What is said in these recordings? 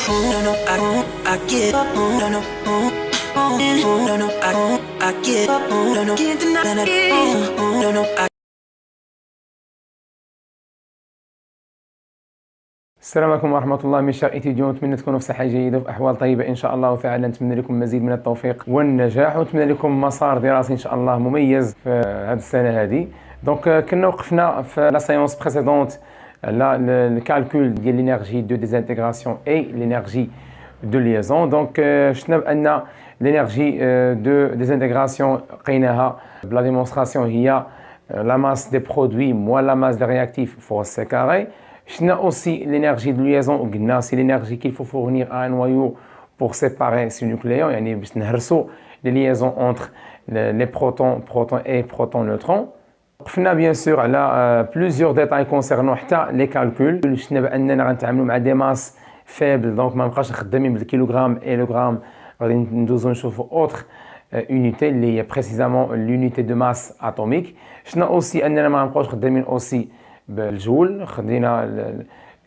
السلام عليكم ورحمة الله mes chers étudiants، نتمنى تكونوا في صحة جيدة وفي أحوال طيبة إن شاء الله تعالى. نتمنى لكم مزيد من التوفيق والنجاح، ونتمنى لكم مسار دراسي إن شاء الله مميز في هذه السنة هذه. دونك كنا وقفنا في لا سيونس بريسيدونت على الكالكول ديال لينيرجي دو ديزانتيغراسيون اي لينيرجي دو ليزون. دونك شفنا بأن لينيرجي دو ديزانتيغراسيون لقيناها بلا ديمونستراسيون هي لا ماس دي برودوي موان لا ماس دي رياكتيف فور سي كاري. شفنا aussi l'énergie de liaison وقلنا c'est l'énergie qu'il faut fournir à un noyau pour séparer ce nucléon، يعني باش نهرسوا les liaisons entre les protons et protons-neutrons. وقفنا bien sûr على plusieurs détails concernant حتى les calculs. شفنا باننا غنتعاملوا مع des masses faibles، donc ما نبقاش خدامين بالكيلوغرام et le gramme، غادي ندوزو نشوفوا autre unité اللي هي précisément l'unité de masse atomique. شفنا aussi اننا ما نبقاوش خدامين aussi بالجول، خدينا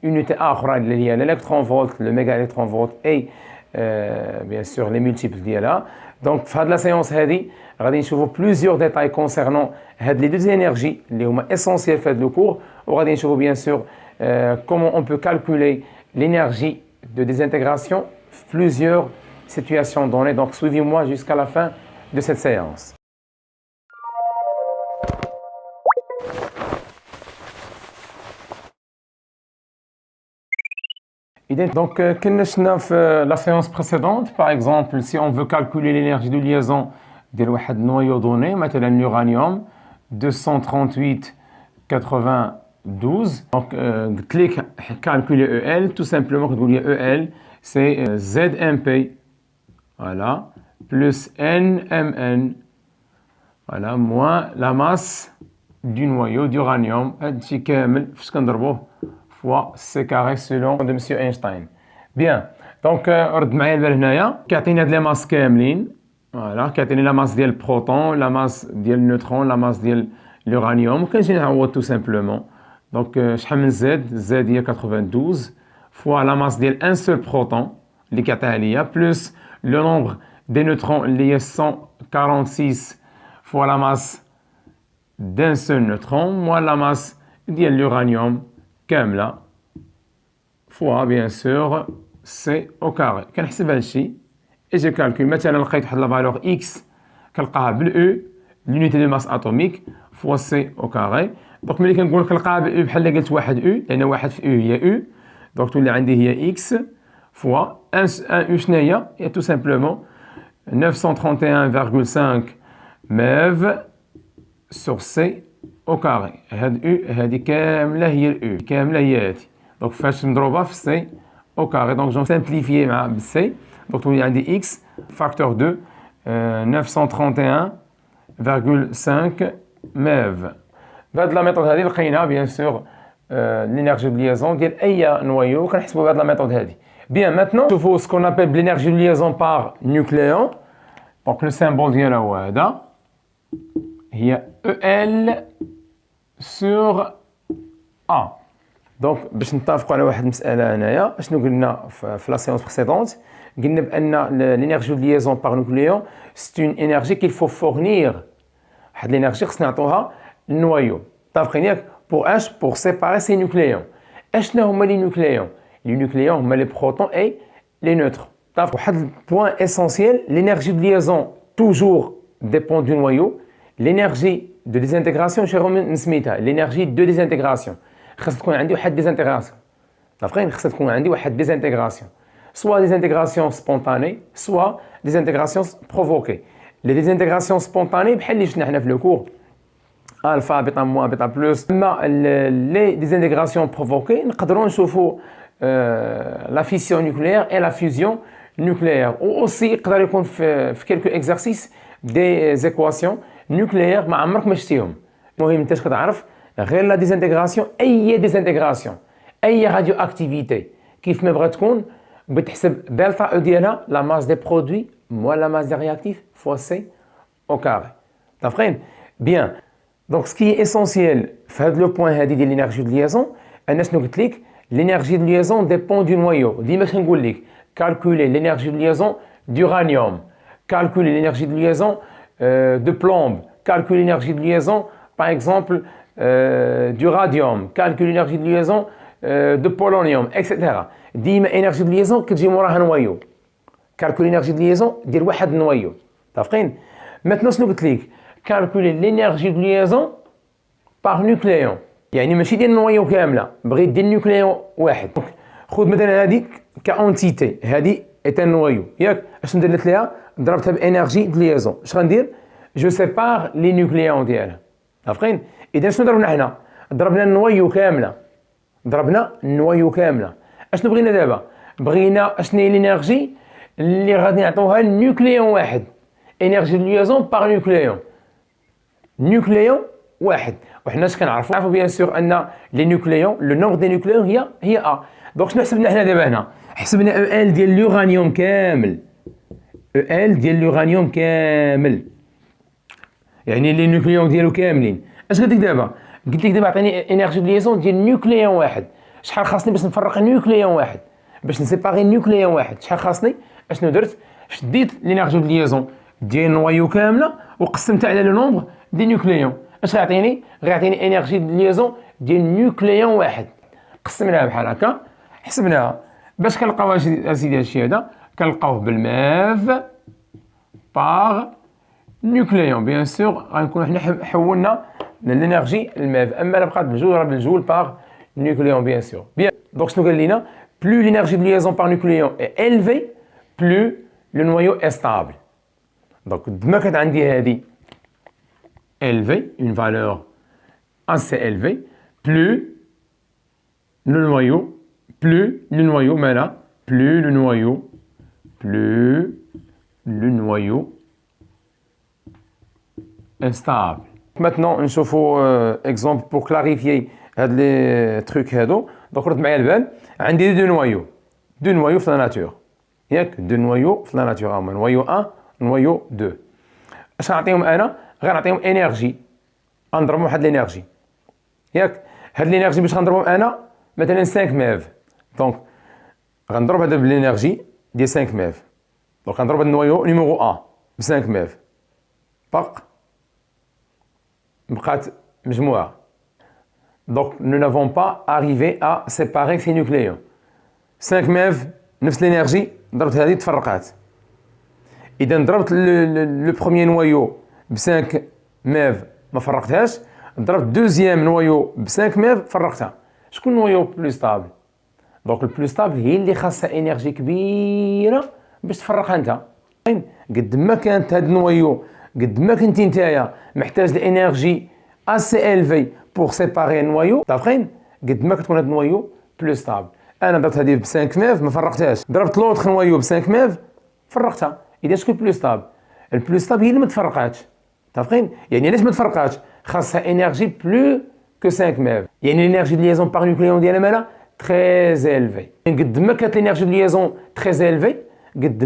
unité اخرى اللي هي الالكترون فولت، لو ميجا الكترون فولت اي بيان سور لي مولتيبل ديالها. دونك في هاد لا سيونس هادي غادي نشوفوا بليزيور ديتاي كونسيرنون هاد لي دوز انرجي اللي هما اسونسيال في هاد لو كور، وغادي نشوفوا بيان سور كومون اون بو كالكولي l'énergie de désintégration في plusieurs situations données. Donc suivez-moi jusqu'à la fin de cette séance. Donc, la séance précédente, par exemple, si on veut calculer l'énergie de liaison de noyau donné, maintenant l'uranium 238,92. Donc, clique calculer EL, tout simplement, EL, c'est ZMP, voilà, plus NMN, voilà, moins la masse du noyau d'uranium, fois C carré selon de monsieur Einstein. Bien, donc رد معايا البال هنايا كيعطينا هاد لي ماس كاملين، فوالا كيعطيني لا ماس ديال البروتون، لا ماس ديال النيوترون، لا ماس ديال اليورانيوم، وكنجي نعوض تو سامبلومون. دونك شحال من زد هي 92 فوا لا ماس ديال ان سول بروتون اللي كيعطيها ليا، بلس لو نومبر دي نيوترون اللي هي 146 فوا لا ماس دان سول نيوترون، موان لا ماس ديال اليورانيوم كامله فوا بيان سور سي او كاري. كنحسب هادشي اي جو كالكول. مثلا لقيت واحد لا فالور اكس كنلقاها بالاو لونيتي دو ماس اتوميك فوا سي او كاري. دونك ملي كنقول لك كنلقاها بالاو بحال قلت واحد او، لان واحد في او هي او، دونك تولي عندي هي اكس فوا ان او شناهي هي تو سامبلومون 931,5 ميف سور سي او كاري. هاد او هادي كامله هي الاو، كامله هي هادي، دونك فاش نضربها في سي او كاري. دونك جون سامبليفيي مع بالسي، دونك تولي عندي اكس فاكتور 2 931,5 ميف. بهاد لا ميثود هادي لقينا بيان سور لينيرجي دو ليزون ديال اي نويو، كنحسبوا بهاد لا ميثود هادي. بيان ماتنون نشوفوا سكون ابل بلينيرجي دو ليزون بار نيوكليون. دونك لو سيمبول ديالها هو هذا، هي EL sur A. دونك باش نتفقوا على واحد المسألة هنايا، شنو قلنا في لا سيونس بريسيدونت؟ قلنا بأن l'énergie de liaison par nucléon c'est une énergie qu'il faut fournir. واحد l'énergie خصنا نعطوها للنوايو. متفقين ياك؟ pour اش؟ pour séparer ces nucléons. اشنا هما لي نيوكليون؟ لي نيوكليون هما لي بروتون اي لي نوترون. متفق؟ واحد البوان اسونسيال، l'énergie de liaison toujours dépend du noyau. L'énergie de désintégration نسميتها l'énergie de désintégration. خاص تكون عندي واحد ديزانتيغراسيون. عارفين خاص تكون عندي واحد ديزانتيغراسيون، soit ديزانتيغراسيون سبونتاني soit ديزانتيغراسيون بروفوكي. لي ديزانتيغراسيون سبونتاني بحال اللي شفنا حنا في لو كور الفا بيتا موان بيتا بلس. اما لي ديزانتيغراسيون بروفوكي نقدروا نشوفوا لا فيسيون نيوكليير اي لا فيوزيون نيوكليير، و اوسي يقدر يكون في كيلكو اكزرسيس دي زيكواسيون نيوكليير ما عمرك ما شفتيهم. المهم انت كتعرف غير لا ديزانتيغراسيون، اي ديزانتيغراسيون اي راديو اكتيفيتي كيف ما بغات تكون بتحسب دلتا او ديالها لا ماس دي برودوي موان لا ماس دي رياكتيف فوا سي او كاري. متفقين؟ بيان. دونك سكي اسونسيال في هذا لو بوين هادي ديال لينيرجي دو ليزون، انا شنو قلت لك؟ l'énergie de liaison dépend du noyau. Dis-moi ce que je calculer l'énergie de liaison d'uranium, calculer l'énergie de liaison de plomb, calculer l'énergie de liaison, par exemple, du radium, calculer l'énergie de liaison de polonium, etc. Dis-moi l'énergie de liaison que j'ai moraha noyau. Calculer l'énergie de liaison ديال واحد noyau. متفقين؟ Maintenant شنو قلت لك؟ calculer l'énergie de liaison par nucléon. يعني ماشي ديال النويو كامله، بغيت ديال نيوكليون واحد. خذ مثلا هذيك كاونتيتي، هذه ايت ان نويو، ياك؟ اش ندير درت ليها؟ ضربتها بانرجي د ليزون. اش غندير؟ جو سيبار لي نيوكليون ديالها. متفقين؟ اذا شنو ضربنا حنا؟ ضربنا النويو كامله. ضربنا النويو كامله. اشنو بغينا دابا؟ بغينا اشنو هي الانرجي اللي غادي نعطوها لنيوكليون واحد. انرجي د ليزون باغ نيوكليون. نيوكليون واحد. وحنا اش كنعرفوا؟ نعرفوا بيان سور ان لي نيوكليون لو نومبر دي نيوكليون هي ا. دونك شنو حسبنا حنا دابا هنا؟ حسبنا او ال ديال اليورانيوم كامل. او ال ديال اليورانيوم كامل. يعني لي نيوكليون ديالو كاملين. اش قلت لك دابا؟ قلت لك دابا عطيني انرجي ليزون ديال نيوكليون واحد. شحال خاصني باش نفرق نيوكليون واحد؟ باش نسيباري نيوكليون واحد، شحال خاصني؟ اشنو درت؟ شديت لينرجي ليزون ديال نويو كامله وقسمتها على لو نومبر دي نيوكليون. اش غيعطيني؟ غيعطيني انرجي ليزون ديال نيوكليون واحد. قسمناها بحال هكا، حسبناها. باش كنلقاو اسيدي هادشي هذا؟ كنلقاوه بالماف باغ نيوكليون. بيان سور غنكونو حنا حولنا الانرجي الماف، اما الا بقات بالجول راه بالجول باغ نيوكليون بيان سور. بيان دونك شنو قال لينا؟ plus l'énergie de liaison par nucléon est élevée, plus le noyau est stable. Donc, demain quand on dit élevé, une valeur assez élevée, plus le noyau, maintenant, plus le noyau est stable. Maintenant, on chauffe exemple pour clarifier les trucs هادو. Donc رد معايا البال، عندي دو نوايو في لا ناتور، ياك؟ دو نوايو في لا ناتور هما نوايو 1 نوايو 2. اش غنعطيهم انا؟ غنعطيهم انرجي، غنضربهم واحد الانرجي، ياك؟ هاد الانرجي باش غنضربهم انا مثلا 5 ماف. دونك غنضرب هذا بالانرجي ديال 5 ماف. دونك غنضرب هاد النوايو نيميرو 1 ب 5 ماف، بقات مجموعه. Donc, nous n'avons pas arrivé à séparer ces nucléons. 5 MeV, نفس l'énergie, ضربت هذه تفرقات. إذا ضربت le premier noyau ب 5 MeV ما فرقتهاش، ضربت deuxième noyau ب 5 MeV فرقتها. شكون النويو بلو ستابل؟ دونك البلو ستابل هي اللي خاصها انرجي كبيره باش تفرقها انت. قد ما كانت هاد النويو، قد ما كنتي نتايا محتاج لانرجي اسي الفي pour séparer النويو، دافغين قد ما كتكون هاد النويو بلو ستابل. انا ضربت هذه ب 5 ميف ما فرقتهاش، ضربت لوطخ نويو ب 5 ميف فرقتها. اذا شكون بلو ستابل؟ البلو ستابل هي اللي ما تفرقاتش، دافغين؟ يعني علاش ما تفرقاتش؟ خاصها انرجي بلو كو 5 ميف، يعني الانرجي دو ليزون باغ نيوكليون ديالها مالا تري الفي. قد ما كانت الانرجي دو ليزون تري الفي قد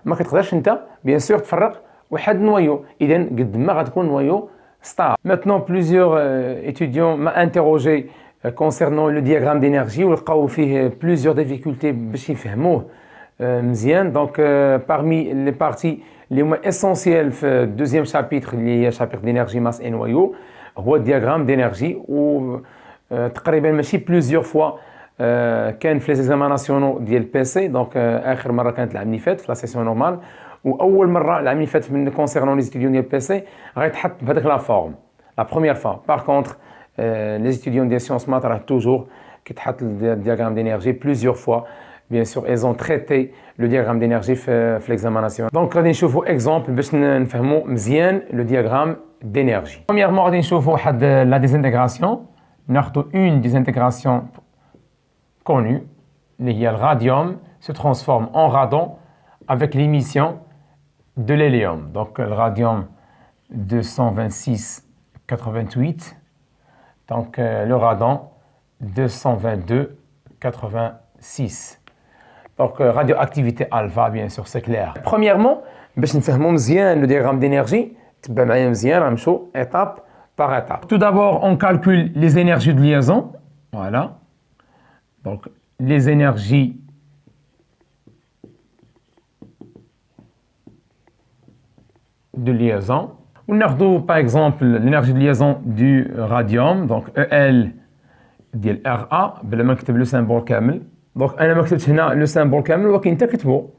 ما كتقدرش انت بيان سور تفرق واحد النويو، اذا قد ما غتكون نويو stable. Maintenant, plusieurs étudiants m'ont interrogé concernant le diagramme d'énergie. Il y a plusieurs difficultés donc, parmi les parties les moins essentielles du deuxième chapitre, le chapitre d'énergie, masse et noyau, هو الدياغرام d'énergie où تقريبا ماشي plusieurs fois كان في les examens nationaux ديال البي سي. دونك اخر مره كانت العام اللي فات في لا سيسيون نورمال، واول مره العام اللي فات من كونسيرنون لي ستوديون ديال البي سي غيتحط بهذاك لا فورم لا بروميير فوا. باغ كونطخ لي ستوديون ديال سيونس مات راه توجور كيتحط الدياغرام دينيرجي بليزيور فوا. بيان سور ايزون تريتي لو دياغرام دينيرجي في ليكزاماناسيون. دونك غادي نشوفوا اكزومبل باش نفهموا مزيان لو دياغرام دينيرجي. برومييرمون غادي نشوفوا واحد لا ديزانتيغراسيون، ناخذوا اون ديزانتيغراسيون connue, le radium se transforme en radon avec l'émission de l'hélium. Donc le radium 226,88, donc le radon 222,86. Donc radioactivité alpha, bien sûr, c'est clair. Premièrement, باش نفهموا مزيان le diagramme d'énergie, تبع معايا مزيان غنمشيو étape par étape. Tout d'abord, on calcule les énergies de liaison. Voilà. Donc, les énergies de liaison. On a par exemple l'énergie de liaison du radium, donc EL ديال RA بلا ما نكتب لو سامبول كامل. دونك انا ما كتبتش هنا لو سامبول كامل ولكن انت كتبو.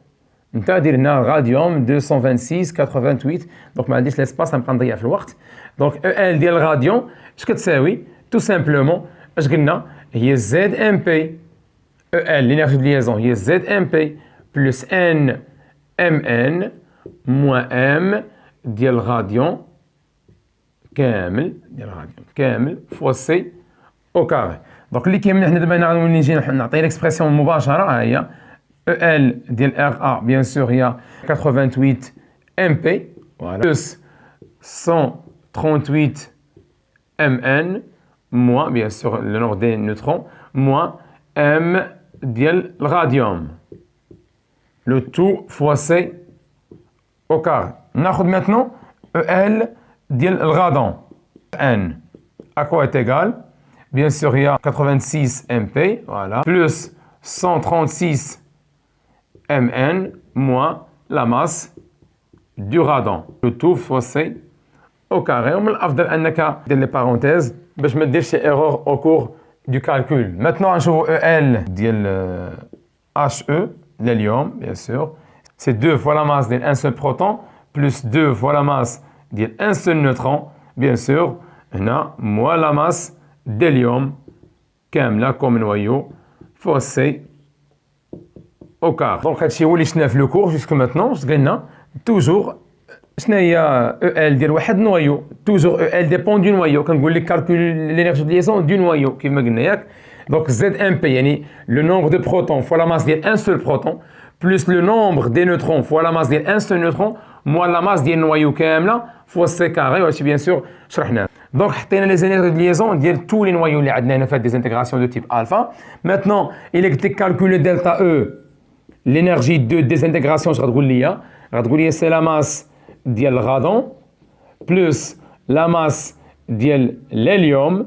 انت دير هنا راديوم 226 88. دونك ما عنديش ليسباس نبقى نضيع في الوقت. دونك EL ديال الراديوم اش كتساوي؟ تو سامبلومون اش قلنا؟ هي زد ام بي. EL لينيرجي دو ليزون هي زد ام بي بلس ان ام ان موان ام ديال الغاديون كامل فوا سي او كاري. دونك اللي كاين حنا دابا نعاودو نجي نعطي ليكسبرسيون مباشره. ها هي او ال ديال ار ا بيان سور هي 88 ام بي فوالا بلس 138 ام ان موان بيان سور لو نومبر دي نيوترون موان ام ديال الغاديوم لو تو فوا سي au carré. ناخذ maintenant EL ديال الغادون N à quoi est égal? Bien sûr, il y a 86 MP, voilà, plus 136 Mn moins la masse du radon. Le tout fois C au carré. ومن الأفضل أنك دير لي parenthèses باش ما ديرش erreur au cours du calcul. Maintenant, نشوفوا EL ديال HE, l'hélium, bien sûr. C'est 2 fois la masse d'un seul proton, plus 2 fois la masse d'un seul neutron, bien sûr. On a moins la masse d'hélium, comme noyau, fois C au quart. Donc, c'est ce qu'on a fait le cours jusqu'à maintenant. Toujours, EL ديال واحد noyau. Toujours EL dépend du noyau. Quand vous calculez l'énergie de liaison du noyau, qui me donc ZMP, le nombre de protons fois la masse d'un seul proton, plus le nombre des neutrons fois la masse d'un seul neutron, moins la masse d'un noyau كاملة fois C carré. وهادشي bien sûr شرحناه. Donc حطينا les énergies de liaison ديال tous les noyaux اللي عندنا هنا في des intégrations de type alpha. Maintenant, il est calculé delta E, l'énergie de désintégration. Je غتقول لي c'est la masse ديال الغادون plus la masse ديال l'hélium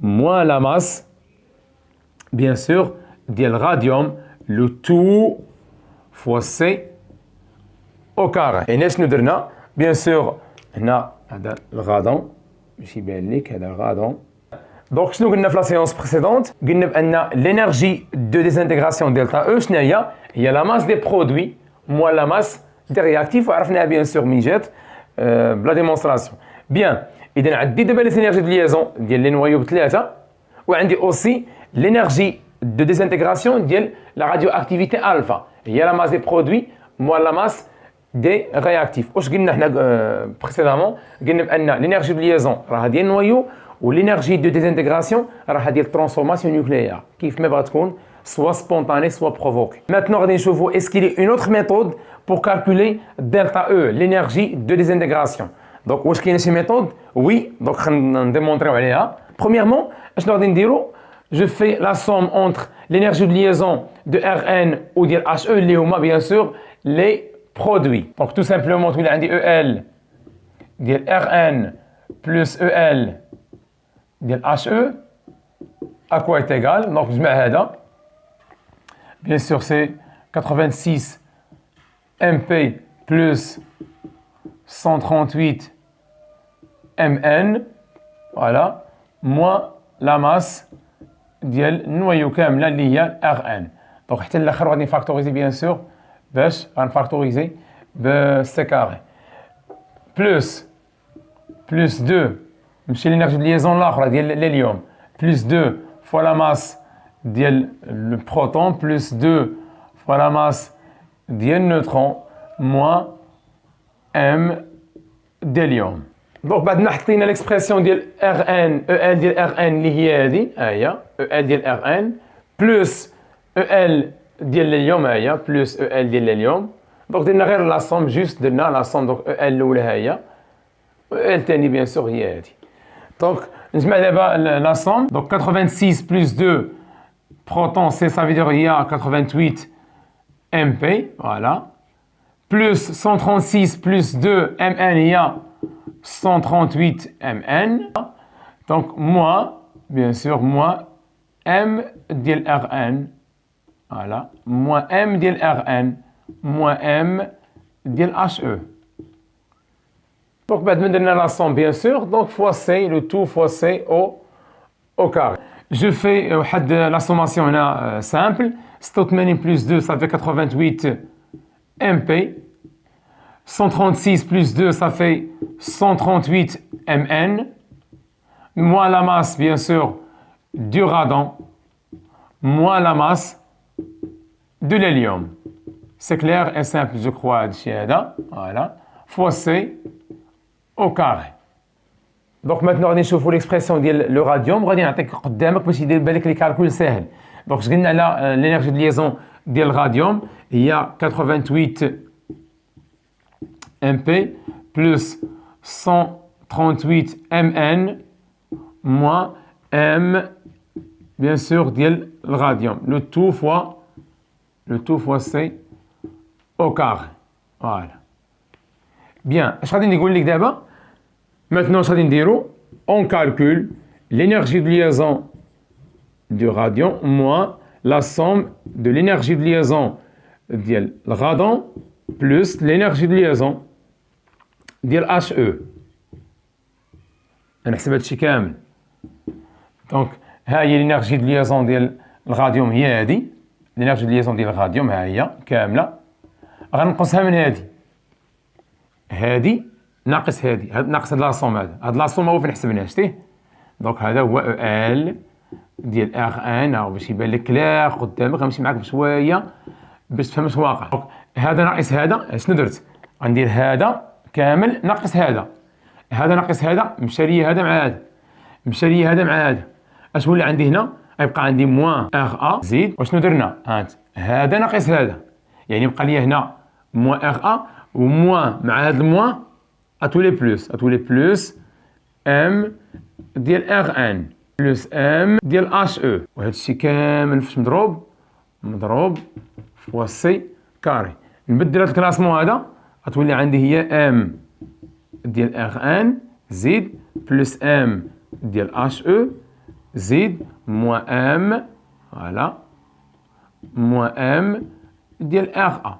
moins la masse bien sûr ديال radium, le tout fois C au carré. Et ناش درنا bien sûr هنا هذا الغادون ماشي يبان لك هذا الغادون. دونك شنو قلنا في لا سيونس بريسيدونت؟ قلنا بان l'énergie de désintégration delta E شنو هي la masse des produits moins la masse des réactifs. وعرفناها bien sûr من جات بلا ديمونستراسيون. بيان اذا عندي دابا les énergies de liaison ديال لي نوايو بثلاثه وعندي aussi l'énergie de désintégration ديال la radioactivité alpha هي la masse des produits moins la masse des réactifs. واش قلنا حنا بريسيدامون؟ قلنا بان l'énergie de liaison راها ديال النوايو والénergie de désintégration راها ديال الترانسفورماسيون نيوكليير كيف ما بغات تكون soit spontanée soit provoquée. Maintenant غادي نشوفوا est-ce qu'il y a une autre méthode pour calculer delta E, l'énergie de désintégration. Donc واش كاينه شي méthode? Oui, donc غنديمونطريو عليها. Premièrement, اشنو غادي نديرو؟ Je fais la somme entre l'énergie de liaison de Rn ou de HE اللي هما bien sûr les produits. Donc tout simplement تولي عندي EL ديال Rn plus EL ديال HE à quoi est égal. Donc je mets هذا bien sûr c'est 86 MP plus 138 Mn voilà moins la masse ديال النوايو كامله اللي هي Rn. دونك حتى الاخر غادي نفاكتوريزي بيان سور باش غنفاكتوريزي ب سي كاري بلس 2 ماشي l'énergie de liaison الاخرى ديال l'hélium plus 2 fois la masse ديال le proton plus 2 fois la masse ديال النيوترون moins m d'hélium. دونك بعد ما حطينا ليكسبرسيون ديال Rn EL ديال Rn اللي هي هذه هي EL ديال Rn بلس EL ديال الهيليوم هي بلس EL ديال الهيليوم. دونك درنا غير لا سوم جوست درنا لا سوم. دونك EL الاولى هي EL الثاني بيان سور هي هذه. دونك نجمع دابا لا سوم. دونك 86 بلس 2 بروتون سي ça veut dire هي 88 MP voilà plus 136 plus 2 Mn هي 138 Mn. Donc moins bien sûr moins M ديال Rn, voilà, moins M ديال Rn, moins M ديال He. Donc, بعد ما درنا la somme, bien sûr, donc fois C, le tout fois C au carré. Je fais la sommation là, simple. 86 plus 2, ça fait 88 MP. 136 plus 2, ça fait 138 Mn. Moins la masse, bien sûr, du radon. Moins la masse de l'hélium. C'est clair et simple, je crois, voilà. Fois C au carré. Donc maintenant غادي نشوفوا l'expression ديال لو راديوم غادي نعطيك قدامك باش يدير بالك لي كالكول ساهل. دونك اش قلنا على لينيرجي دو ليزون ديال الراديوم هي 88 MP plus 138 MN moins M bien sûr ديال الراديوم le tout fois C au carré. Voilà. Bien, اش غادي نقول لك دابا maintenant on calcule l'énergie de liaison du radion moins la somme de l'énergie de liaison du radon plus l'énergie de liaison du He. نحسب هادشي كامل. Donc ها هي l'énergie de liaison ديال الراديوم هي هادي. l'énergie de liaison ديال الراديوم ها هي كاملة. غنقصها من هادي ناقص هادي ناقص هاد لاصوم هاد لاصوم هو فين حسبناه شتيه. دونك هذا هو ال ديال ار ان او باش يبان لك كلاغ قدامك غنمشي معاك بشويه باش تفهم اش واقع. دونك هذا ناقص هذا شنو درت؟ غندير هذا كامل ناقص هذا ناقص هذا مشى لي هذا مع هذا مشى لي هذا مع هذا اش ولي عندي هنا؟ غيبقى عندي موان ار ا زيد وشنو درنا؟ هذا ناقص هذا يعني بقى لي هنا موان ار ا وموان مع هذا الموان اتولي بلوس ام ديال ار ان بلوس ام ديال اش او وهذا الشيء كامل فاش مضروب فوا سي كاري. نبدل هذا الكلاسمون هذا غتولي عندي هي ام ديال ار ان زيد بلوس ام ديال اش او زيد موان ام فوالا موان ام ديال ار ا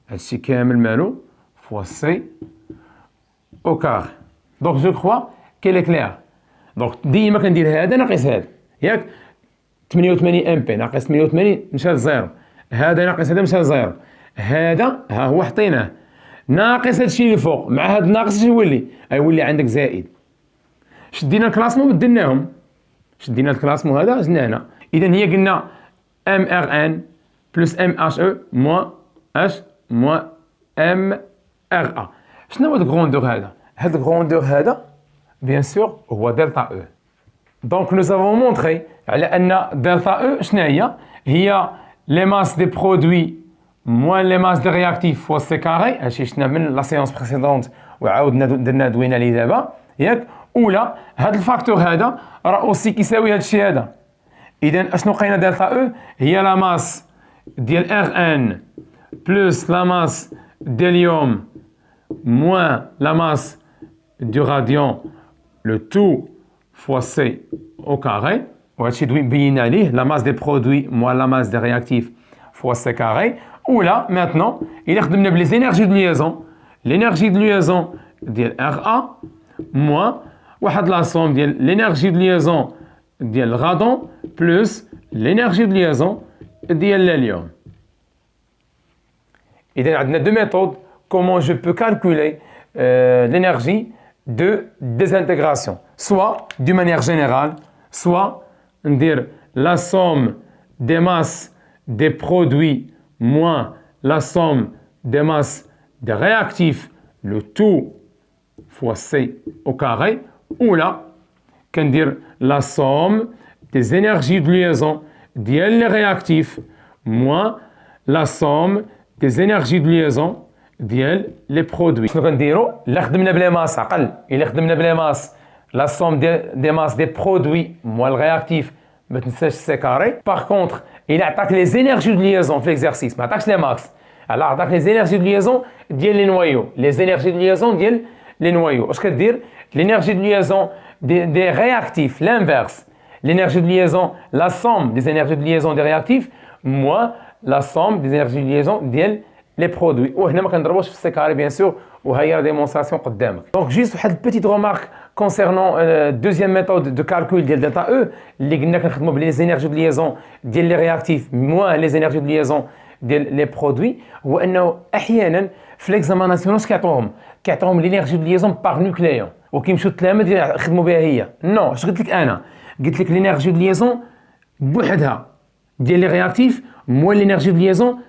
هذا الشيء كامل مالو فوا سي au carré. Donc je crois qu'elle est claire. Donc ديما كندير هذا ناقص هذا ياك 88 ام بي ناقص 88 مشى لزيرو هذا ناقص هذا مشى لزيرو هذا ها هو حطيناه ناقص هذا الشيء اللي فوق مع هذا الناقص اش يولي؟ يولي عندك زائد. شدينا الكلاسمون بدلناهم شدينا الكلاسمون هذا زدنا هنا اذا هي قلنا ام ار ان بلس ام اش او موان اش موان ام ار ا. شنو هو الغروندور هذا؟ هذا الغروندور هذا بيان سور هو دلتا او. دونك نو افون مونطري على ان دلتا او شنو هي لي ماس دي برودوي موان لي ماس دي رياكتيف فوا سي كاري. هادشي شفنا من لا سيونس بريسيدونت وعاودنا درنا دوينا ليه دابا ياك. اولا هذا الفاكتور هذا راه اوسي كيساوي هذا الشيء هذا. اذا اشنو لقينا دلتا او هي لا ماس ديال ار ان بلس لا ماس دياليوم moins la masse du radion, le tout fois C au carré. La masse des produits moins la masse des réactifs fois C carré. Ou là, maintenant, il est de les énergies de liaison. L'énergie de liaison de RA moins la somme de l'énergie de liaison de radon plus l'énergie de liaison de l'hélium. Il y a deux méthodes. Comment je peux calculer l'énergie de désintégration, soit d'une manière générale, soit dire la somme des masses des produits moins la somme des masses des réactifs, le tout fois C au carré, ou là, qu'on dire la somme des énergies de liaison des réactifs moins la somme des énergies de liaison ديال لي برودوي. شنو كنديرو؟ الا خدمنا بلي ماس عقل الا خدمنا بلي ماس لا سوم دي ماس دي برودوي موال الرياكتيف ما تنساش سي كاري. باغ كونطخ الا عطاك لي زينيرجي دو ليزون في ليكزارسيس ما عطاكش لي ماكس على عطاك لي زينيرجي دو ليزون ديال لي نوايو لي زينيرجي دو ليزون ديال لي نوايو. اش كدير؟ لينيرجي دو ليزون دي رياكتيف لانفيرس l'énergie de liaison, la somme des énergies de liaison des réactifs, moins la somme des énergies de liaison ديال les produits. وهنا ما كنضربوش في السي كاري بيان سور وهي ديمونستراسيون قدامك. Donc juste واحد petite remarque concernant deuxième méthode de calcul ديال دلتا او اللي قلنا كنخدموا بلي les énergies de liaison ديال les réactifs moins les énergies de liaison ديال les produits هو انه احيانا في ليكزاماناسيون اش كيعطيوهم لينيرجي دو ليزون باغ نوكليون وكيمشيو التلاميذ يخدموا بها هي نو اش قلت لك انا قلت لك لينيرجي دو ليزون بوحدها ديال لي رياكتيف موال لينيرجي دو ليزون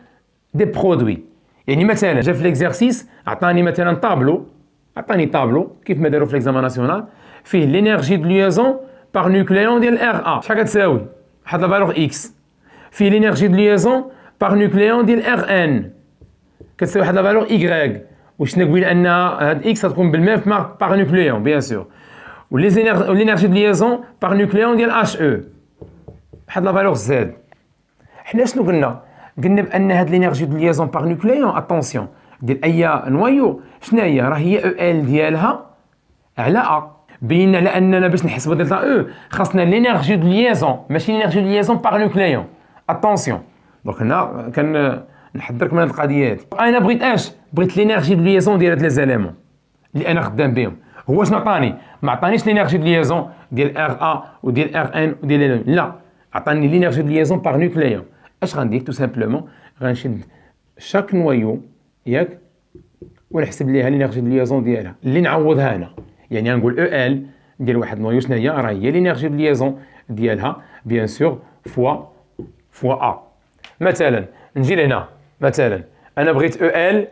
دي برودوي يعني مثلا جا في ليكزارسيس عطاني مثلا طابلو كيف ما داروا في ليكزامان ناسيونال فيه لينيرجي دو ليزون باغ نوكليون ديال ار ا شحال كتساوي واحد لا فالور اكس فيه لينيرجي دو ليزون باغ نوكليون ديال ار ان كتساوي واحد لا فالور ايغريك وشنا قبيله ان هاد اكس غتكون بالميم باغ نوكليون بيان سور ولينيرجي دو ليزون باغ نوكليون ديال اش او واحد لا فالور زد حنا شنو قلنا بان هاد لينيرجي دو ليزون باغ نوكليون اتونسيون ديال اي نوايو شنو هي راه هي او ال ديالها على ا بينا لاننا باش نحسبوا دلتا او خاصنا لينيرجي دو ليزون ماشي لينيرجي دو ليزون باغ نوكليون اتونسيون دونك هنا كان نحضرك من هاد القضيه هادي انا بغيت لينيرجي دو ليزون ديال هاد لي زاليمون اللي انا خدام بهم هو شنو عطاني ما عطانيش لينيرجي دو ليزون ديال ار ا وديال ار ان وديال لا عطاني لينيرجي دو ليزون باغ نوكليون اش غندير تو سامبلومون غنشد شاك نوايو ياك ونحسب ليها لينيرجي دو ليزون ديالها اللي نعوضها انا يعني غنقول او ال ديال واحد نوايو شنو هي راه هي لينيرجي دو ليزون ديالها بيان سور فوا ا مثلا نجي لهنا مثلا انا بغيت او ال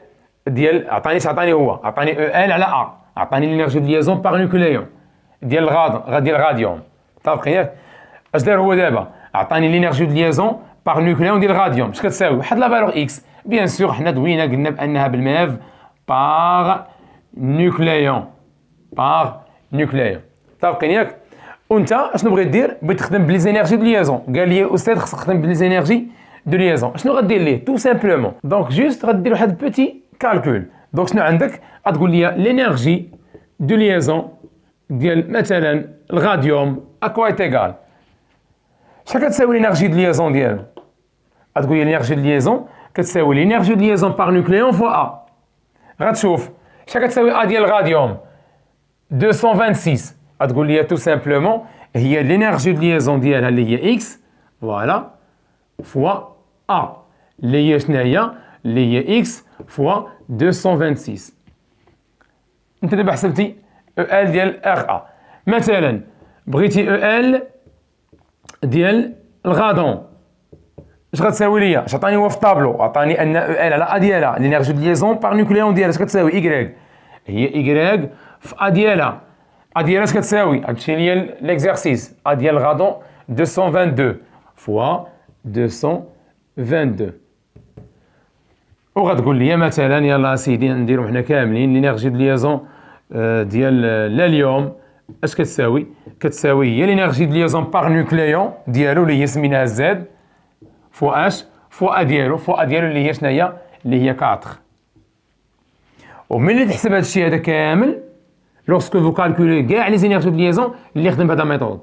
ديال عطاني هو عطاني او ال على ا عطاني لينيرجي دو ليزون باغ نوكليون ديال الغاديوم طابق ياك اش دار هو دابا عطاني لينيرجي دو ليزون باغ نوكليون ديال الغاديوم اش كتساوي واحد لا فالور اكس بيان سور حنا دوينا قلنا بانها بالميف باغ نوكليون طابقين ياك وانت اشنو بغيت دير بغيت تخدم بلي زينيرجي دو ليزون قال لي الاستاذ خصك تخدم بلي زينيرجي دو ليزون شنو غدير ليه تو سامبلومون دونك جوست غدير واحد بيتي كالكول دونك شنو عندك غتقول لي لينيرجي دو ليزون ديال مثلا الغاديوم اكوا ايتيغال شحال كتساوي لينيرجي دو ليزون ديالو غتقول لي لينيرجي دو ليزون كتساوي لينيرجي دو ليزون باغ نوكليون فوا ا غتشوف شحال كتساوي ا ديال الغاديوم 226 غتقول لي تو سامبلومون هي لينيرجي دو ليزون ديالها اللي هي اكس فوالا فوا ا اللي هي شنو هي اللي هي اكس فوا 226 انت دابا حسبتي او ال ديال ار ا مثلا بغيتي او ال ديال الغادون اش غتساوي ليا اش عطاني هو في الطابلو عطاني ان او ال على ا ديالها لينيرجي دو ليزون باغ نوكليون ديالها اش كتساوي ايكغيك هي ايكغيك في ا ديالها اش كتساوي غتمشي ليا ليكزارسيس ا ديال الغادون 222 فوا 222 وغتقول لي مثلا يلا سيدي نديرو حنا كاملين لينيرجي دو ليزون ديال اليوم اش كتساوي هي لينيرجي دو ليزون باغ نوكليون ديالو اللي هي سميناها زد فوا اش فوا ا ديالو اللي هي شنو هي اللي هي 4 وملي تحسب هذا الشيء هذا كامل لوغسكو فو كالكولي كاع لي زينيرجي دو ليزون اللي خدم بهذا الميثود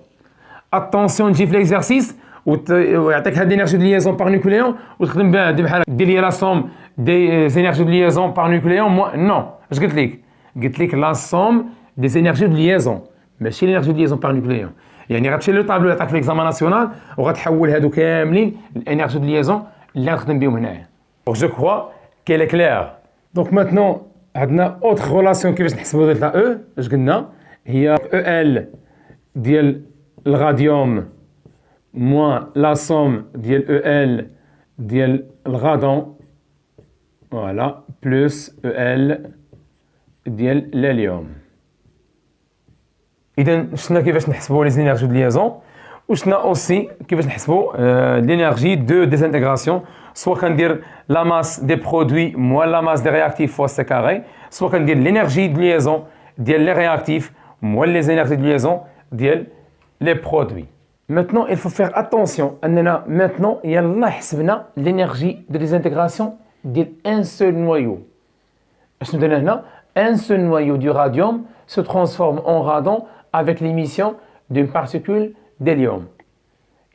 اتونسيون تجي في ليكزارسيس ويعطيك هاد لينيرجي دو ليزون باغ نوكليون وتخدم بها بحال دير لي لا سوم دي زينيرجي دو ليزون باغ نوكليون نو اش قلت لك لا سوم دي زينيرجي دو ليزون ماشي لينيرجي دو ليزون باغ نوكليون يعني غتمشي لو طابلو يعطيك في ليكزامان ناسيونال وغتحول هادو كاملين الانرجي دو ليزون اللي غتخدم بهم هنايا جو كخوا كيل كلير دونك ماتنون عندنا اوتر غولاسيون كيفاش نحسبوا دلتا او اش قلنا هي او ال ديال الغاديوم موان لا سوم ديال او ال ديال الغادون فوالا بلس او ال ديال الهيليوم اذا شفنا كيفاش نحسبوا لي زينيرجي دو ليزون وشفنا اوسي كيفاش نحسبوا لينيرجي دو ديزانتيغراسيون سوا كندير لا ماس دي برودوي موان لا ماس دي رياكتيف فوا سي كاري سوا كندير لينيرجي دو ليزون ديال لي رياكتيف موان لي زينيرجي دو ليزون ديال لي برودوي. Maintenant, il faut faire attention. Maintenant, يلا حسبنا l'énergie de désintégration d'un seul noyau. Un seul noyau du radium se transforme en radon avec l'émission d'une particule ديال اليوم.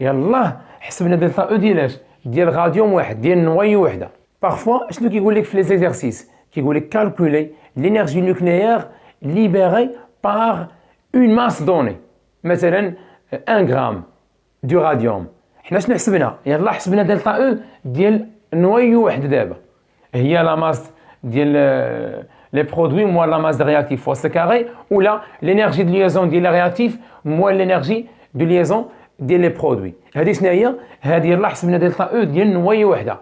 يلاه حسبنا دلتا او ديال اش؟ ديال غاديوم واحد، ديال نويو وحده. بارفوا شنو كيقول لك في لي زيكزارسيس؟ كيقول لك كالكولي لينيرجي نوكليير libérée par une masse donnée. مثلا 1 غرام دو راديوم. حنا شنو حسبنا؟ يلاه حسبنا دلتا او ديال نويو وحده دابا، هي لا ماس ديال لي برودوي موال لا ماس دو رياكتيف فوا سي كاري، ولا لينيرجي دو ليزون ديال لي رياكتيف موال لينيرجي دو ليزون ديال لي برودوي. هذه شنو هي؟ هذه يلاه حسبنا دلتا او ديال نويو وحده.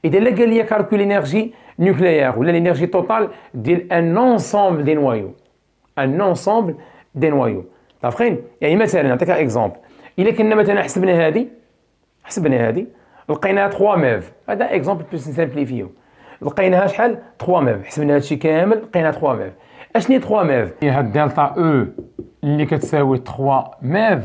اذا لا قال لي كالكول لينيرجي نوكليير ولا لينيرجي توتال ديال ان انسومبل دي نوايو، ان انسومبل دي نوايو. عارفين؟ يعني مثلا نعطيك اكزومبل، الا كنا مثلا حسبنا هذه لقيناها 3 ميف، هذا اكزومبل باش نسامبليفيو. لقيناها شحال؟ 3 ميف، حسبنا هادشي كامل لقينا 3 ميف. اشني 3 ميف؟ هي هاد دلتا او اللي كتساوي 3 ميف.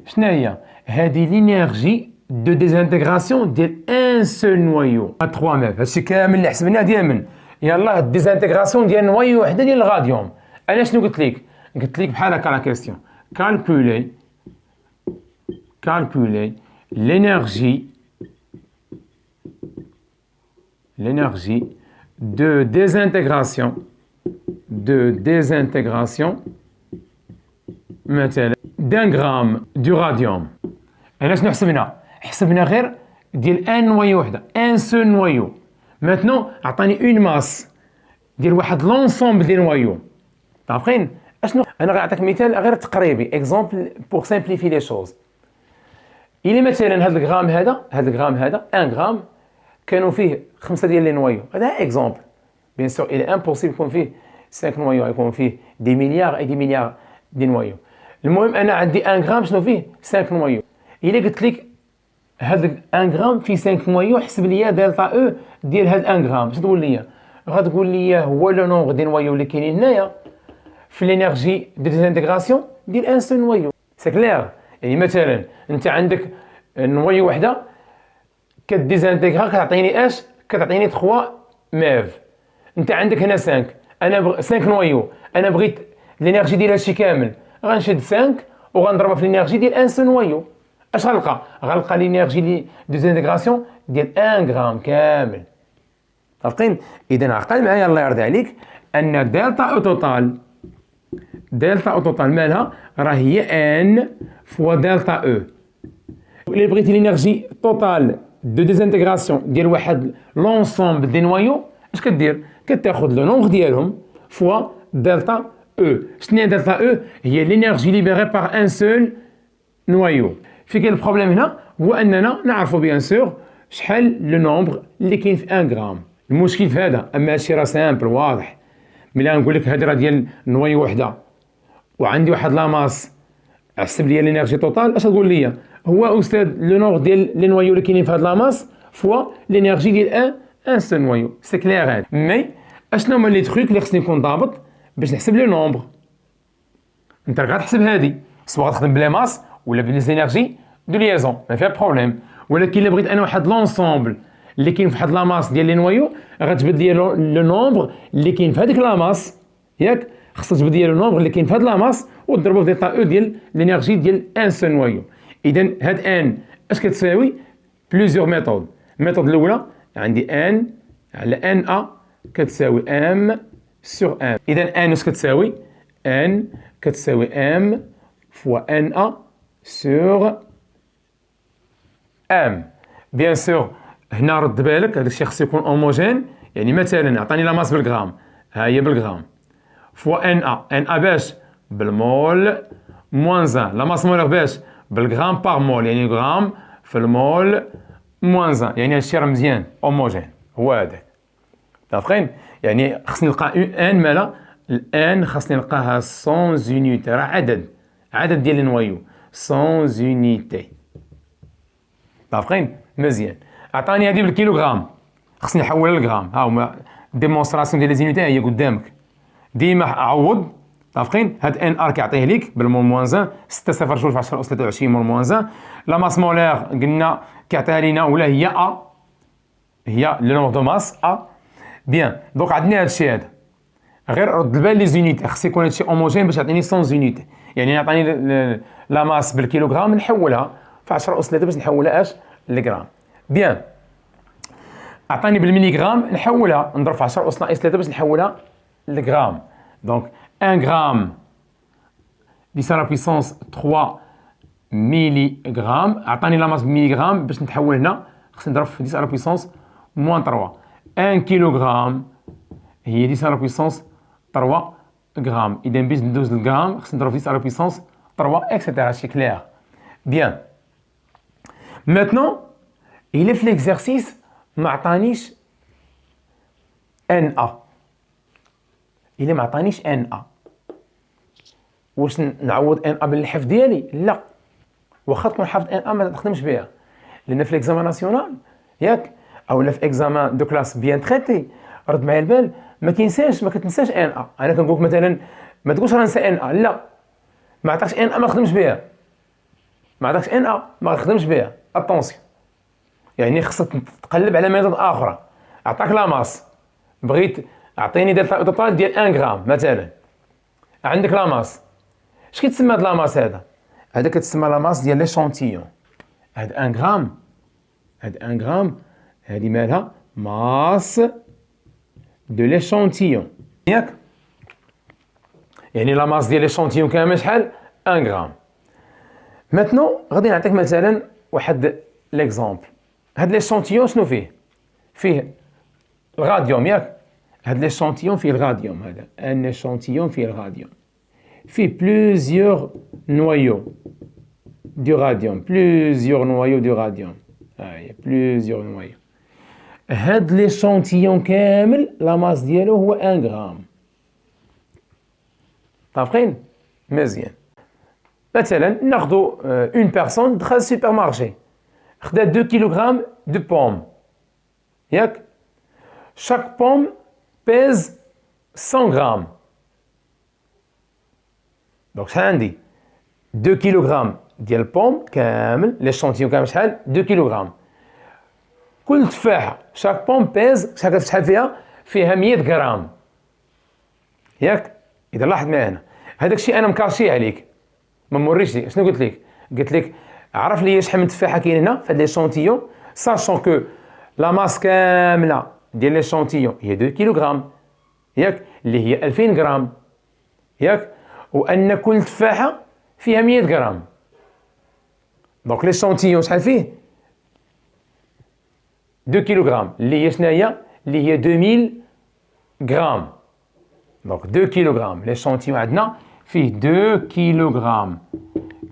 شنو هي؟ هذه لينيرجي دو ديزانتيغراسيون ديال ان سول نوايو. 3 ميف هادشي كامل اللي حسبناه ديال من؟ يلاه ديزانتيغراسيون ديال نوايو وحده ديال الغاديوم. انا شنو قلت لك؟ قلت لك بحال هكا لا كيسيون، calculer l'énergie de désintégration مثلا d'un gramme du radium. انا شنو حسبنا؟ حسبنا غير ديال ان نوايو وحده، ان سول نوايو. ماتنو عطاني اون ماس ديال واحد لونسومبل ديال نوايو. عارفين اشنو؟ انا غنعطيك مثال غير تقريبي، اكزومبل بور سامبليفي لي شوز. إلا مثلا هاد الغرام هذا 1 غرام كانوا فيه 5 ديال لي نوايو، هذا اكزومبل. بيان سور إلى امبوسيبل يكون فيه 5 نوايو، يكون فيه دي مليار اي دي مليار دي نوايو. المهم انا عندي 1 غرام شنو فيه؟ 5 نوايو. إلا قلت لك هاد 1 غرام فيه 5 نوايو، حسب لي دلتا او ديال هاد 1 غرام، شنو تقول لي؟ غتقول لي هو لو نومبر ديال نوايو اللي كاينين هنايا في لينيرجي دو ديزانتيغراسيون ديال ان سول نوايو. سي كلير؟ يعني مثلا انت عندك نوايو وحده كديزانتيغرا كتعطيني اش؟ كتعطيني 3 ميف. انت عندك هنا 5، انا 5 نوايو، انا بغيت لينيرجي ديال هادشي كامل، غنشد 5 وغنضربها في لينيرجي ديال ان سول نوايو. اش غنلقى؟ غنلقى لينيرجي دو ديزانتيغراسيون ديال 1 غرام كامل. عارفين؟ اذا عقل معايا الله يرضي عليك ان دلتا او توتال مالها؟ راه هي ان فوا دلتا او. إلا بغيتي لينيرجي توتال دو ديزانتيغراسيون ديال واحد لونسومبل دي نوايو، اش كدير؟ كتاخذ لو نومبر ديالهم فوا دلتا او. شنو هي دلتا او؟ هي لينيرجي ليبيري بار ان سول نوايو. في كاين البروبليم هنا هو اننا نعرفوا بيان سور شحال لو نومبر اللي كاين في 1 غرام. المشكل في هذا، اما هادشي راه سامبل واضح. ملي نقول لك هادي راه ديال نوايو وحده وعندي واحد لاماس، حسب لي لينيرجي توتال، اش تقول لي؟ هو استاذ لو نومبر ديال لي نوايو اللي كاينين في هاد لاماس فوا لينيرجي ديال ان سول نوايو. سي كلير هذا. مي اشنو هما لي تروك اللي خصني نكون ضابط باش نحسب لو نومبر؟ انت غتحسب هادي سوا غتخدم بلا ماس ولا بليزينيرجي دو ليزون، ما فيها بروبليم. ولكن الا بغيت انا واحد لونسومبل اللي كاين في واحد لاماس ديال لي نوايو، غتجبد لي لو نومبر اللي كاين في هذيك لاماس، ياك؟ خصك تجبد لي لو نومبر اللي كاين في هاد لاماس وتضربو في دلتا او ديال لينيرجي ديال ان سول نوايو. اذا هاد ان اش كتساوي؟ بليزيور ميثود. الميثود الاولى عندي ان على ان ا كتساوي ام سور ام. اذا ان اش كتساوي؟ ان كتساوي ام فوا ان ا سور ام. بيان سور هنا رد بالك هذا الشيء خصو يكون هوموجين. يعني مثلا عطاني لا ماس بالغرام، ها هي بالغرام، فوا ان ا باش بالمول موان 1. لا ماس مولر باش بالغرام بار مول، يعني غرام في المول موان 1. يعني هادشي راه مزيان هوموجين هو هذاك. عارفين؟ يعني خصني نلقى ان مالا؟ الان خصني نلقاها سون يونيتي، راه عدد ديال النوايو سون يونيتي. عارفين؟ مزيان. عطاني هادي بالكيلوغرام، خصني نحولها للغرام. ها هما ديمونستراسيون ديال لي زينيتي هي قدامك. ديما عوض. عارفين؟ هاد ان ار كيعطيه ليك بالمول موان 1 6 0 في 10 أس 23 مول موان 1. لا ماس مولير قلنا كيعطيها لينا ولا هي ا، هي لو نومبر دو ماس ا. بيان دونك عندنا هادشي هذا. غير رد البال لي زونيتي، خص يكون هادشي هوموجين باش يعطيني 100 زونيتي. يعني يعطيني لا ماس بالكيلوغرام نحولها في 10 أس 3 باش نحولها اش للغرام. بيان، عطاني بالميليغرام نحولها نضرب في 10 أس ناقص 3 باش نحولها للغرام. دونك 1 غرام 10 على بويسونس 3 ميليغرام، عطاني لا ماس بالميليغرام باش نتحول هنا خصني نضرب في 10 على بويسونس موان 3. 1 كيلوغرام هي 10 على بويسونس 3 غرام، اذا باش ندوز للغرام خصني نضرب في 10 على بويسونس 3 اكسيتيرا. سي كلير. بيان، maintenant il est في l'exercice ما عطانيش ان ا، الا ما عطانيش ان ا واش نعوض ان ا بالحفظ ديالي؟ لا، واخا تكون حافظ ان ا ما تخدمش بها، لان في ليكزامان ناسيونال ياك اولا في اكزامان دو كلاس بيان تريتي رد معايا البال ما كتنساش ان ا. انا كنقولك مثلا ما تقولش راه نسى ان ا، لا، ما عطاكش ان ا ما تخدمش بها، ما عطاكش ان ا ما تخدمش بها. اتونسيون، يعني خصك تقلب على ميثود اخرى. عطاك لا ماس، بغيت اعطيني دلتا توتال ديال 1 غرام مثلا، عندك لا ماس، اش كيتسمى هاد لا ماس هذا كتسمى لا ماس ديال ليشونتيون. هاد 1 غرام، هاد 1 غرام هادي مالها ماس دو ليشونتيون ياك، يعني لا ماس ديال ليشونتيون كامل شحال؟ 1 غرام. ماتنو غادي نعطيك مثلا واحد ليكزامبل. هاد ليشونتيون شنو فيه؟ فيه الغاديوم ياك، هاد ليشونتيون فيه الغاديوم، هذا ان échantillon فيه الغاديوم، فيه بلوزيور نوايو دو غاديوم، بلوزيور نوايو دو غاديوم، هاهي بلوزيور نوايو. هاد ليشونتيون كامل لا ماس ديالو هو 1 غرام. متفقين؟ مزيان. مثلا ناخدو اون بيرسون دخل السوبر مارشي خدا 2 كيلوغرام دو بوم ياك، chaque pomme pèse 100 grammes. Donc شحال عندي 2 كيلوغرام ديال البوم كامل، ليشونتيون كامل شحال؟ 2 كيلوغرام. كل تفاحة chaque pomme pèse شحال فيها 100 غرام ياك. إذا لاحظ معايا هنا هذاك الشيء أنا مكاشي عليك، ما موريش ليك. شنو قلت لك؟ قلت لك عرف لي شحال من تفاحة كاين هنا في هاد ليشونتيون، ساشون كو لا ماس كاملة ديال ليشونتيون هي 2 كيلوغرام ياك، اللي هي 2000 غرام ياك، وان كل تفاحه فيها 100 غرام. دونك ليشونتيون شحال فيه؟ 2 كيلوغرام، اللي هي شناهي؟ اللي هي 2000 غرام. دونك 2 كيلوغرام ليشونتيون عندنا فيه 2 كيلوغرام،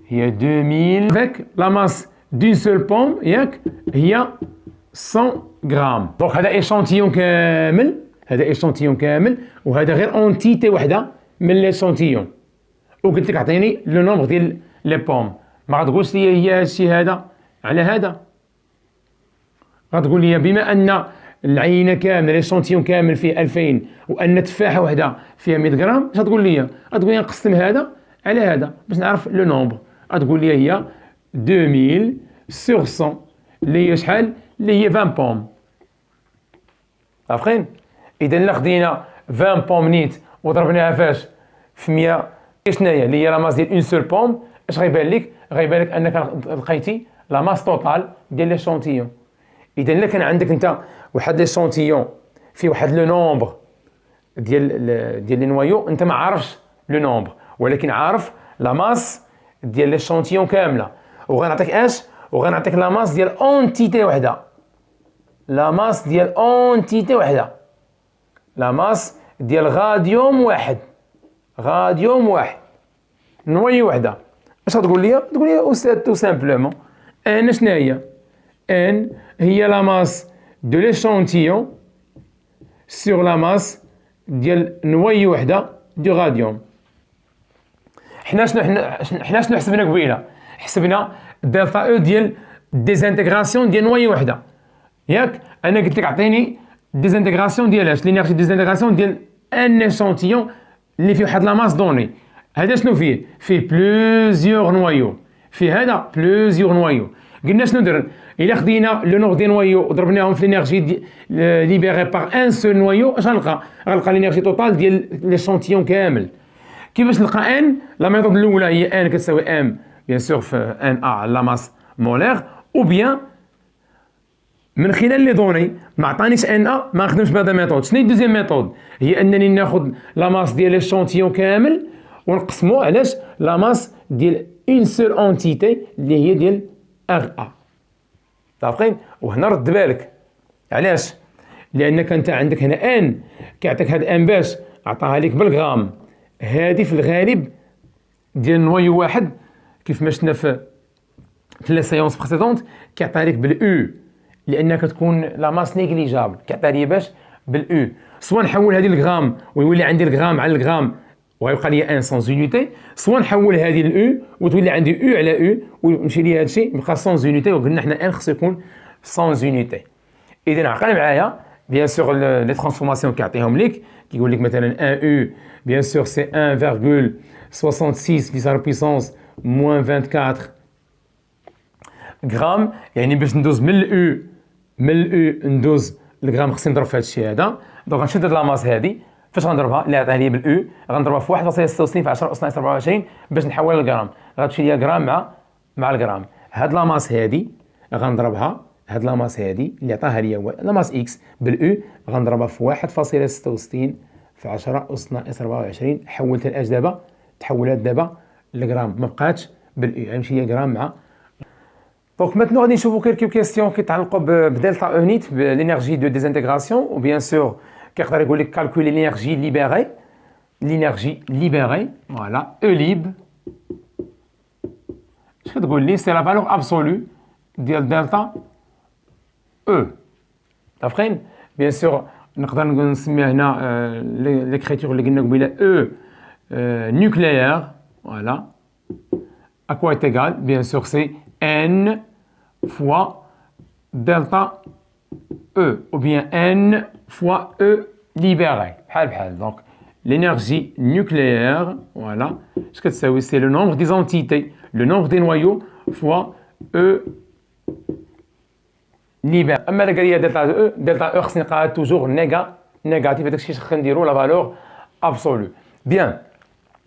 هي 2000 avec la masse d'une seule pomme ياك هي 100 غرام. دونك هذا ايشونتيون كامل، هذا ايشونتيون كامل، وهذا غير اونتيتي وحده من ليشونتيون. وقلت لك اعطيني لو نومبر ديال لي بوم، ما غتقولش لي هي هادشي هذا على هذا، غتقول لي بما ان العينه كامله ليشونتيون كامل فيه 2000 وان تفاحه وحده فيها 100 غرام، اش غتقول لي؟ غتقول لي نقسم هذا على هذا باش نعرف لو نومبر. غتقول لي هي 2000 sur 100 اللي هي شحال؟ اللي هي 20 بوم. عارفين؟ اذا الا خدينا 20 بوم نيت وضربناها فاش؟ في 100 شناهي اللي هي لا ماس ديال اون سول بوم، اش غيبان لك؟ غيبان لك انك لقيتي لا ماس توتال ديال ليشونتيون. اذا الا كان عندك انت واحد ليشونتيون فيه واحد لو نومبر ديال لي نوايو، انت ما عارفش لو نومبر ولكن عارف لا ماس ديال ليشونتيون كامله، وغنعطيك اش؟ وغنعطيك لا ماس ديال اونتيتي وحده، لا ماس ديال اونتيتي وحده، لا ماس ديال غاديوم واحد، غاديوم واحد، نوي وحده. اش غتقول لي؟ تقول لي استاذ تو سامبلومون ان شنو هي؟ ان هي لا ماس دو ليشونتيون سور لا ماس ديال نوي وحده دو غاديوم. حنا شنو حسبنا قبيله؟ حسبنا دلتا او ديال ديزانتيغراسيون ديال نوي وحده ياك. انا قلت لك اعطيني ديزانتيغراسيون ديال اش؟ لينيرجي ديزانتيغراسيون ديال ان ايشونتيون اللي فيه واحد لا ماس دوني. هذا شنو فيه؟ فيه بلوزيور نوايو، فيه هذا بلوزيور نوايو. قلنا شنو درنا؟ الا خدينا لو نومبر ديال نوايو وضربناهم في لينيرجي ليبيري بار ان سول نوايو، اش غنلقى؟ غنلقى لينيرجي توتال ديال ليشونتيون كامل. كيفاش نلقى ان؟ لا ميثود الاولى هي ان كتساوي ام بيان سور في ان ا على لا ماس مولير، او بيان من خلال لي دوني ما عطانيش ان ا ما نخدمش بهذا الميثود. شنو هي الدوزيام ميثود؟ هي انني ناخذ لا ماس ديال ليشونتيون كامل ونقسمو علاش لا ماس ديال اون سول اونتيتي اللي هي ديال ار ا. متفقين؟ وهنا رد بالك علاش؟ لانك انت عندك هنا ان كيعطيك هاد ان باش عطاها لك بالغرام، هادي في الغالب ديال نويو واحد كيف ما شفنا في لا سيونس بريسيدونت كيعطيها لك بالاو، لان كتكون لا ماس نيغليجابل كيعطيها لي باش بالاو. سواء نحول هذه الغرام ويولي عندي الغرام على الغرام ويبقى لي ان سون يونيتي، سواء نحول هذه الاو وتولي عندي او على او ويمشي لي هذا الشيء يبقى سون يونيتي، وقلنا حنا ان خصو يكون سون يونيتي. اذا عقل معايا بيان سور لي ترانسفورماسيون كيعطيهم لك كيقول لك مثلا 1 او بيان سور سي 1,66 10 puissance moins 24 غرام، يعني باش ندوز من الاو ندوز الغرام خصني نضرب في هذا الشيء هذا. دونك غنشد لا ماس هذه فاش غنضربها اللي عطاها لي بالاو غنضربها في 1.66 في 10 أس ناقص 24 باش نحولها للغرام، غتمشي ليا غرام مع الغرام. هاد لا ماس هذه غنضربها، هاد لا ماس هذه اللي عطاها لي هو لا ماس اكس بالاو غنضربها في 1.66 في 10 أس ناقص 24. حولت الاج دابا تحولات دابا للغرام ما بقاتش بالاو، غيمشي ليا غرام مع. دونك ماتنو غادي نشوفو كيلكو كيستيون كيتعلقوا بدلتا او نيت بلينيرجي دو ديزانتيغراسيون، و بيان سور كيقدر يقول لك كالكولي لينيرجي ليبيري فوالا او ليب. اش كتقول لي؟ سي لا فالور ابسولو ديال دلتا او. متفقين؟ بيان سور نقدر نسميها هنا ليكريتور اللي قلنا قبيله او nucléaire, voilà. À quoi est égal? Bien sûr, c'est n fois delta E, ou bien n fois E libéré. Donc, l'énergie nucléaire, voilà, ce que ça veut, c'est le nombre des entités, le nombre des noyaux fois E libéré. أما la grille delta E, c'est toujours négatif, c'est la valeur absolue. Bien.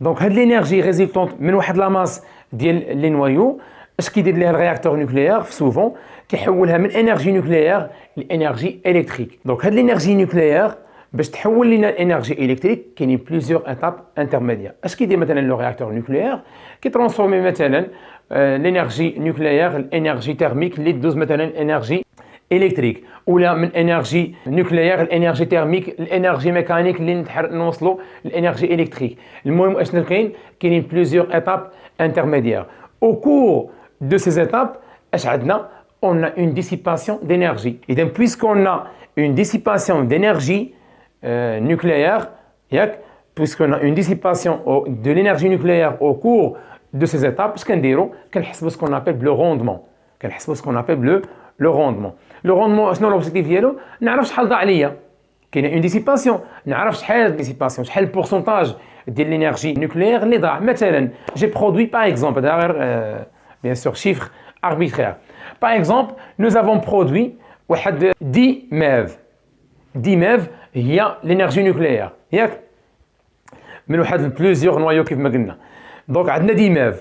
دونك هاد لينيرجي ريزولتونت من واحد لا ماس ديال لي نوايو اش كيدير ليها الرياكتور نوكليير سوفون كيحولها من انرجي نوكليير لانرجي الكتريك. دونك هاد لينيرجي نوكليير باش تحول لنا الانرجي الكتريك كاينين بليزيور ايتاب انترميديير. اش كيدير مثلا لو رياكتور نوكليير؟ كيترانسفورمي مثلا لينيرجي نوكليير الانرجي تيرميك اللي تدوز مثلا انرجي الكتريك، ولا من انرجي نوكليير الانرجي تيرميك الانرجي ميكانيك اللي نوصلوا الانرجي الكتريك. المهم اشنو كاينين بليزيور ايتاب انترميديير. او كور دو سيز ايتاب اش عندنا؟ on a une dissipation d'énergie. Et donc puisqu'on a une dissipation d'énergie nucléaire, puisqu'on a une dissipation de l'énergie nucléaire au cours de ces étapes, ce qu'on dirait, ce qu'on appelle le rendement. Ce qu'on appelle le rendement. Le rendement, شنو l'objectif ديالو؟ نعرف شحال ضاع ليا. كاينه اون ديسيباسيون، نعرف شحال ديسيباسيون، شحال البورسونتاج ديال الانرجي نوكليير اللي ضاع. مثلا جي برودوي باغ اكزومبل، هذا غير بيان سور شيفر arbitraire. Par exemple, nous avons produit 10 MeV. 10 MeV هي l'énergie nucléaire، ياك؟ من واحد بلوزيور نوايو كيف ما قلنا. دونك عندنا 10 MeV.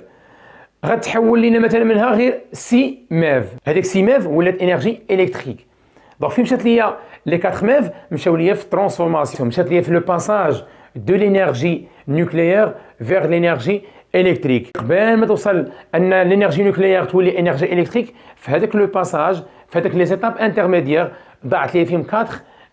غتحول لنا مثلا منها غير 6 MeV. هذيك 6 MeV ولات انرجي الكتريك. دونك فين مشات ليا لي 4 MeV؟ مشاو ليا في الترانسفورماسيون، مشات ليا في لو باساج دو لينيرجي نوكليير فيغ لينيرجي الكتريك. قبل ما توصل ان لينيرجي نوكليير تولي انرجي الكتريك، في هذاك لو باساج في هذاك لي زيتاب انترميديير ضاعت لي فيهم 4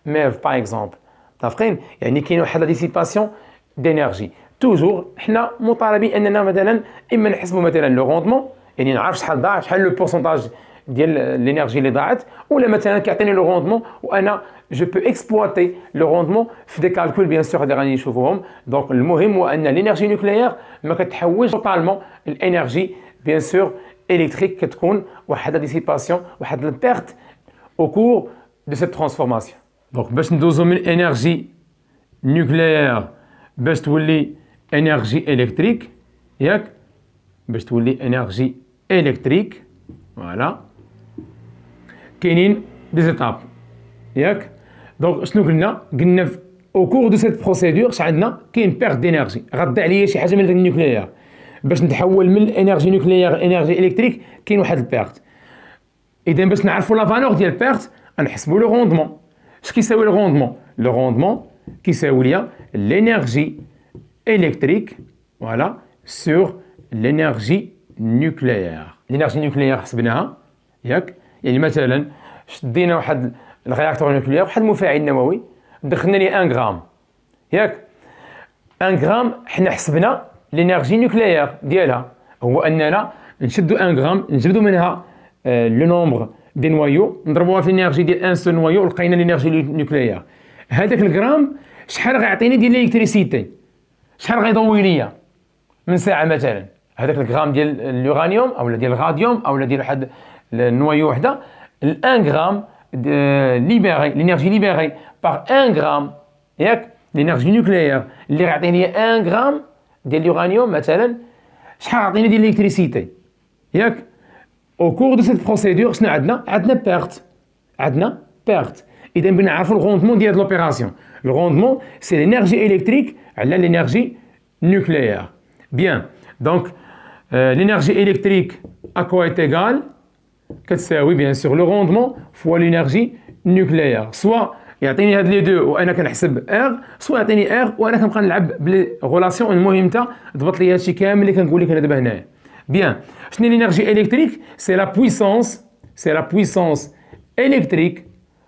MeV باغ اكزومبل. متفقين؟ يعني كاين واحد لا ديسيباسيون دينيرجي. توجور حنا مطالبين اننا مثلا اما نحسبوا مثلا لو روندمون، يعني نعرف شحال ضاع، شحال لو بورسونتاج ديال الانرجي اللي ضاعت، ولا مثلا كيعطيني لو روندمون وانا جو بو اكسبلواتي لو روندمون في دي كالكول بيان سور اللي غادي نشوفوهم. دونك المهم هو ان الانرجي نوكليير ما كتحولش توتالمون الانرجي بيان سور الكتريك، كتكون واحد لا ديسيباسيون، واحد البيرت او كور دو سيت ترانسفورماسيون. دونك باش ندوزو من انرجي نوكليير باش تولي انرجي الكتريك، ياك؟ باش تولي انرجي الكتريك فوالا كاينين دي زيتاب، ياك؟ دونك شنو قلنا؟ قلنا au cours de cette procédure اش عندنا كاين perte d'énergie غتضيع ليا شي حاجه من النيوكليير باش نتحول من الانرجي نيوكليير لانرجي الكتريك كاين واحد البيرت اذا باش نعرفوا لا فالور ديال البيرت غنحسبوا لو روندمون اش كيساوي لو روندمون كيساوي ليا l'énergie électrique voilà sur l'énergie nucléaire l'énergie nucléaire حسبناها ياك يعني مثلا شدينا واحد الرياكتور نوكليير واحد المفاعل نووي دخلنا ليه 1 غرام ياك 1 غرام حنا حسبنا لينيرجي نوكليير ديالها هو اننا نشدوا 1 غرام نجبدوا منها لو نومبر دي نوايو نضربوها في الانرجي ديال ان سول نوايو ولقينا لينيرجي نوكليير هذاك الغرام شحال غيعطيني ديال الالكتريسيتي شحال غيضوي ليا من ساعه مثلا هذاك الغرام ديال اليورانيوم او ديال الغاديوم او ديال واحد النوايو وحده ال 1 غرام libéré l'énergie libérée par 1 gramme ياك l'énergie nucléaire اللي غيعطيني 1 غرام ديال اليورانيوم مثلا شحال غيعطيني ديال الالكتريسيتي ياك au cours de cette procédure شنو عندنا perte اذا بغينا نعرفوا الغوندمون ديال لوبيراسيون الغوندمون سي l'énergie électrique على l'énergie nucléaire bien donc l'énergie électrique à quoi est égale كتساوي بيان سور لو روندمون فوا لينيرجي نوكليير سوا يعطيني هاد لي دو وانا كنحسب ار سوا يعطيني ار وانا كنبقى نلعب بلي غولاسيون المهم ضبط لي هادشي كامل اللي كنقول لك انا دابا هنايا بيان شنو لينيرجي الكتريك سي لا بويسونس الكتريك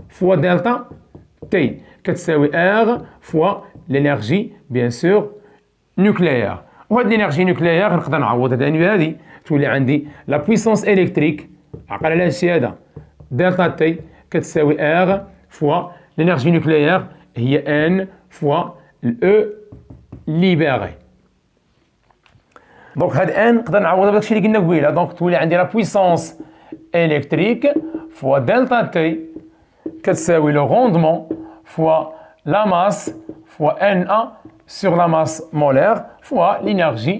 فوا دلتا تي كتساوي ار فوا لينيرجي بيان سور نوكليير وهاد لينيرجي نوكليير نقدر نعوض هاد هادي تولي عندي لا بويسونس الكتريك عقل على هادشي هذا دلتا تي كتساوي ار فوا لينيرجي نوكليير هي ان فوا الاو ليبيري دونك هاد ان نقدر نعوضها بداكشي اللي قلنا قبيله دونك تولي عندي لا بويسونس الكتريك فوا دلتا تي كتساوي لو روندمون فوا لا ماس فوا ان ا sur la masse molaire fois l'énergie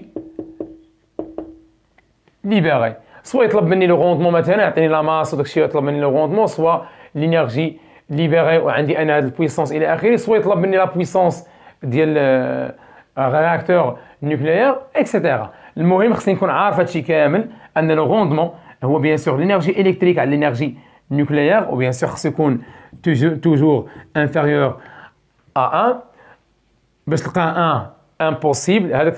libérée soit يطلب مني لو روندمون مثلا يعطيني لا ماس وداك الشيء يطلب مني لو روندمون سوا لينيرجي ليبيري وعندي انا هاد البويسونس الى اخره سوا يطلب مني لا بويسونس ديال رياكتور نوكليير اكسيتيرا المهم خصني نكون عارف هادشي كامل ان لو روندمون هو بيان سور لينيرجي الكتريك على لينيرجي نوكليير وبيان سور خصو يكون توجور انفيريور ا 1 باش تلقى 1 امبوسيبل هذاك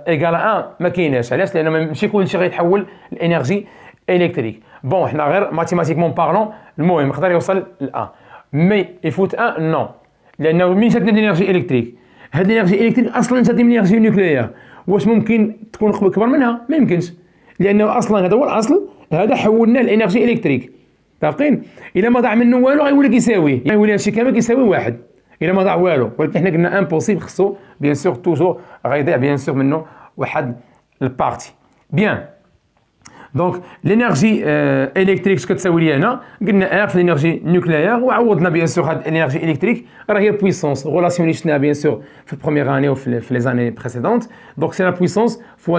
ايكال 1 ما كايناش علاش لان ماشي كلشي غيتحول لانرجي الكتريك بون حنا غير ماتيماتيكمون بارلون المهم يقدر يوصل ل 1 مي يفوت 1 نو لانه من جاتنا الانرجي الكتريك هاد الانرجي الكتريك اصلا جاتني من الانرجي نوكليير واش ممكن تكون كبر منها ما يمكنش لانه اصلا هذا هو الاصل هذا حولنا لانرجي الكتريك متفقين الا ما ضاع منه والو غيولي كيساوي يولي هادشي كامل كيساوي 1 إلا ما ضاع والو ولكن حنا قلنا امبوسيبل خصو بيان سور توجور غيضيع بيان سور منه واحد البارتي بيان دونك لينيرجي الكتريك كتساوي لي هنا قلنا ار في لينيرجي نوكليير وعوضنا بيان سور هاد الانرجي الكتريك راه هي بويسونس غولاسيون اللي شفناها بيان سور في البروميير اني وفي لي زاني بريسيدونت دونك سي لا بويسونس فوا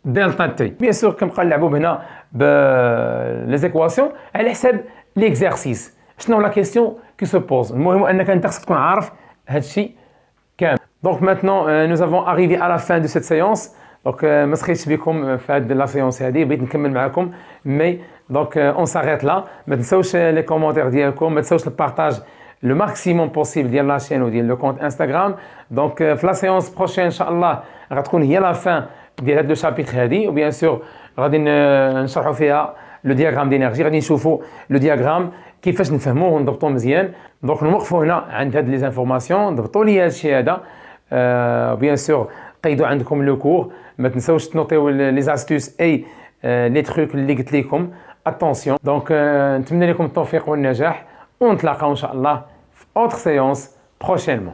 دلتا تي بيان سور كنبقى نلعبوا هنا ب لي زيكواسيون على حساب ليكزارسيس شنو لا كيسيون qui se pose المهم انك انت خصك تكون عارف هادشي كامل دونك ماتنون nous avons arrivé à la fin de cette séance دونك ما سخيتش بكم في هاد لا سيونس هادي بغيت نكمل معكم مي دونك اون ساريت لا ما تنساوش لي كومونتير ديالكم ما تنساوش البارطاج لو ماكسيموم بوسيبل ديال لا شين وديال لو كونت انستغرام دونك في لا سيونس بروشين ان شاء الله غتكون هي لا فان ديال هاد لو شابيتر هادي وبيان سور غادي نشرحوا فيها لو دياغرام دينيرجي غادي نشوفوا لو دياغرام كيفاش نفهموه ونضبطوه مزيان دونك نوقفوا هنا عند هاد لي زانفورماسيون ضبطوا لي هادشي هذا بيان سور قيدوا عندكم لو كور ما تنساوش تنوطيو لي زاستوس اي لي تروك اللي قلت لكم اتونسيون دونك نتمنى لكم التوفيق والنجاح ونتلاقاو ان شاء الله في اوتر سيونس بروشينمون